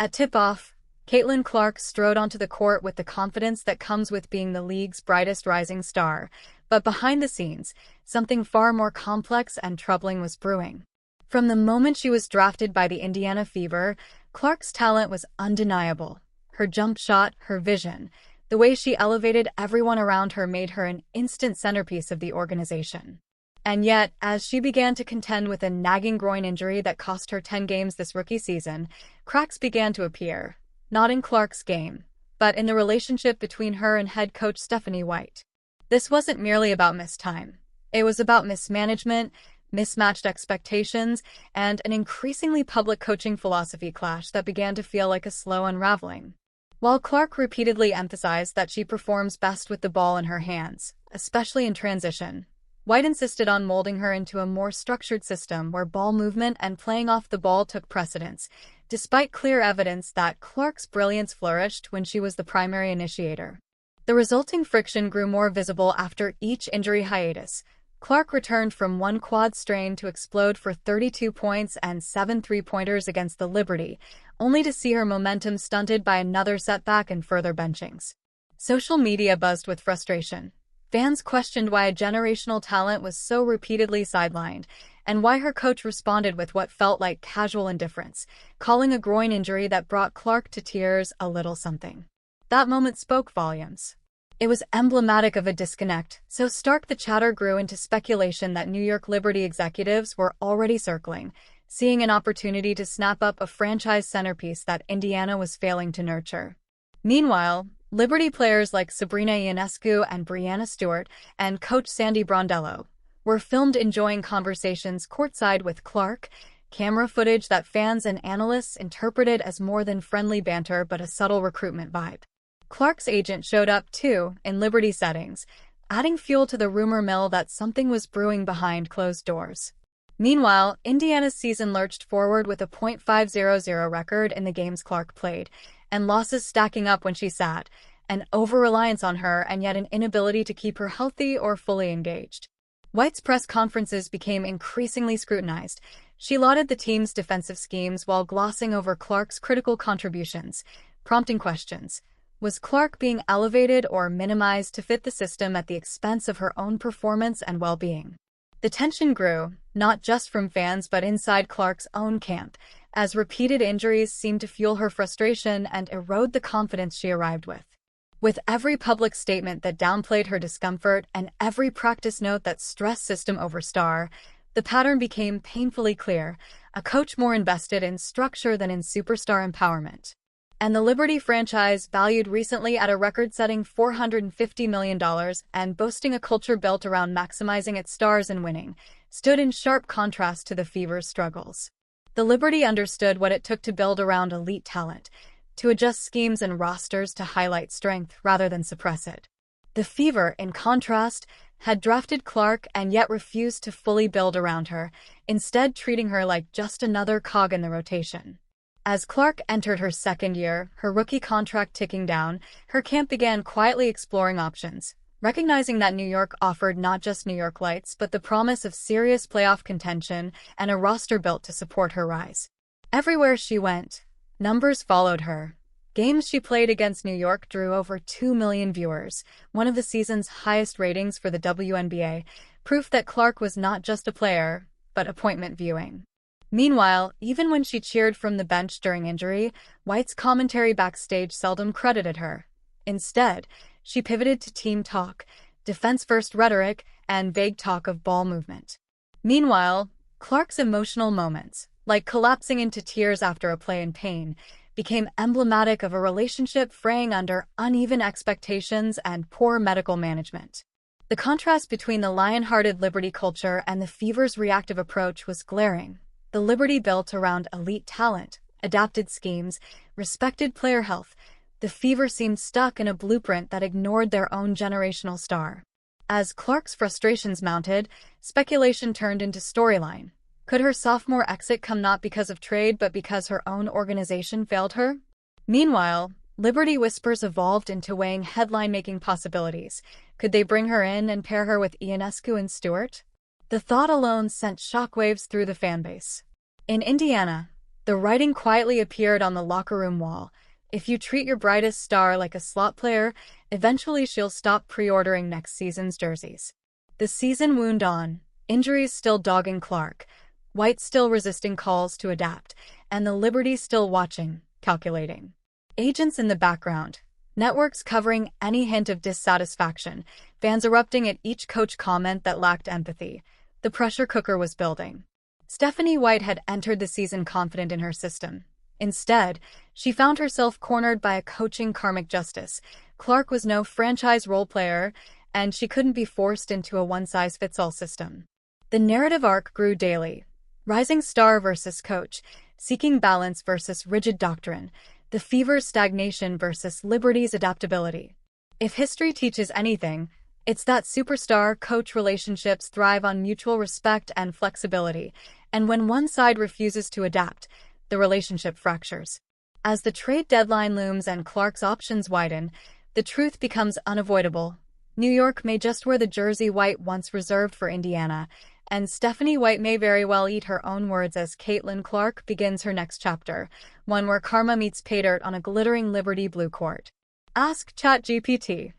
At tip-off, Caitlinclark strode onto the court with the confidence that comes with being the league's brightest rising star. But behind the scenes, something far more complex and troubling was brewing. From the moment she was drafted by the Indianafever, Clark's talent was undeniable. Her jump shot, her vision, the way she elevated everyone around her made her an instant centerpiece of the organization. And yet, as she began to contend with a nagging groin injury that cost her 10 games this rookie season, cracks began to appear. Not in Clark's game, but in the relationship between her and head coach Stephaniewhite. This wasn't merely about missed time. It was about mismanagement, mismatched expectations, and an increasingly public coaching philosophy clash that began to feel like a slow unraveling. While Clark repeatedly emphasized that she performs best with the ball in her hands, especially in transition, White insisted on molding her into a more structured system where ball movement and playing off the ball took precedence, despite clear evidence that Clark's brilliance flourished when she was the primary initiator. The resulting friction grew more visible after each injury hiatus. Clark returned from one quad strain to explode for 32 points and 7 three-pointers against the Liberty, only to see her momentum stunted by another setback and further benchings. Social media buzzed with frustration. Fans questioned why a generational talent was so repeatedly sidelined, and why her coach responded with what felt like casual indifference, calling a groin injury that brought Clark to tears a little something. That moment spoke volumes. It was emblematic of a disconnect, so stark the chatter grew into speculation that New York Liberty executives were already circling, seeing an opportunity to snap up a franchise centerpiece that Indiana was failing to nurture. Meanwhile, Liberty players like Sabrina Ionescu and Breanna Stewart and coach Sandy Brondello were filmed enjoying conversations courtside with Clark, camera footage that fans and analysts interpreted as more than friendly banter but a subtle recruitment vibe. Clark's agent showed up, too, in Liberty settings, adding fuel to the rumor mill that something was brewing behind closed doors. Meanwhile, Indiana's season lurched forward with a .500 record in the games Clark played, and losses stacking up when she sat, an over-reliance on her and yet an inability to keep her healthy or fully engaged. White's press conferences became increasingly scrutinized. She lauded the team's defensive schemes while glossing over Clark's critical contributions, prompting questions. Was Clark being elevated or minimized to fit the system at the expense of her own performance and well-being? The tension grew, not just from fans but inside Clark's own camp, as repeated injuries seemed to fuel her frustration and erode the confidence she arrived with. With every public statement that downplayed her discomfort and every practice note that stressed system over star, the pattern became painfully clear, a coach more invested in structure than in superstar empowerment. And the Liberty franchise, valued recently at a record-setting $450 million and boasting a culture built around maximizing its stars and winning, stood in sharp contrast to the Fever's struggles. The Liberty understood what it took to build around elite talent, to adjust schemes and rosters to highlight strength rather than suppress it. The Fever, in contrast, had drafted Clark and yet refused to fully build around her, instead treating her like just another cog in the rotation. As Clark entered her second year, her rookie contract ticking down, her camp began quietly exploring options, recognizing that New York offered not just New York lights but the promise of serious playoff contention and a roster built to support her rise. Everywhere she went, numbers followed her. Games she played against New York drew over 2 million viewers, one of the season's highest ratings for the WNBA, proof that Clark was not just a player, but appointment viewing. Meanwhile, even when she cheered from the bench during injury, White's commentary backstage seldom credited her. Instead, she pivoted to team talk, defense-first rhetoric, and vague talk of ball movement. Meanwhile, Clark's emotional moments, like collapsing into tears after a play in pain, became emblematic of a relationship fraying under uneven expectations and poor medical management. The contrast between the lion-hearted Liberty culture and the Fever's reactive approach was glaring. The Liberty built around elite talent, adapted schemes, respected player health. The Fever seemed stuck in a blueprint that ignored their own generational star. As Clark's frustrations mounted, speculation turned into storyline. Could her sophomore exit come not because of trade but because her own organization failed her? Meanwhile, Liberty whispers evolved into weighing headline-making possibilities. Could they bring her in and pair her with Ionescu and Stewart? The thought alone sent shockwaves through the fanbase. In Indiana, The writing quietly appeared on the locker room wall. If you treat your brightest star like a slot player, eventually she'll stop pre-ordering next season's jerseys. The season wound on, injuries still dogging Clark, White still resisting calls to adapt, and the Liberty still watching, calculating. Agents in the background, networks covering any hint of dissatisfaction, fans erupting at each coach comment that lacked empathy. The pressure cooker was building. Stephaniewhite had entered the season confident in her system. Instead, she found herself cornered by a coaching karmic justice. Clark was no franchise role player, and she couldn't be forced into a one-size-fits-all system. The narrative arc grew daily. Rising star versus coach, seeking balance versus rigid doctrine, the Fever's stagnation versus Liberty's adaptability. If history teaches anything, it's that superstar-coach relationships thrive on mutual respect and flexibility, and when one side refuses to adapt, the relationship fractures. As the trade deadline looms and Clark's options widen, the truth becomes unavoidable. New York may just wear the jersey White once reserved for Indiana, and Stephaniewhite may very well eat her own words as Caitlinclark begins her next chapter, one where karma meets pay dirt on a glittering Liberty blue court. Ask ChatGPT.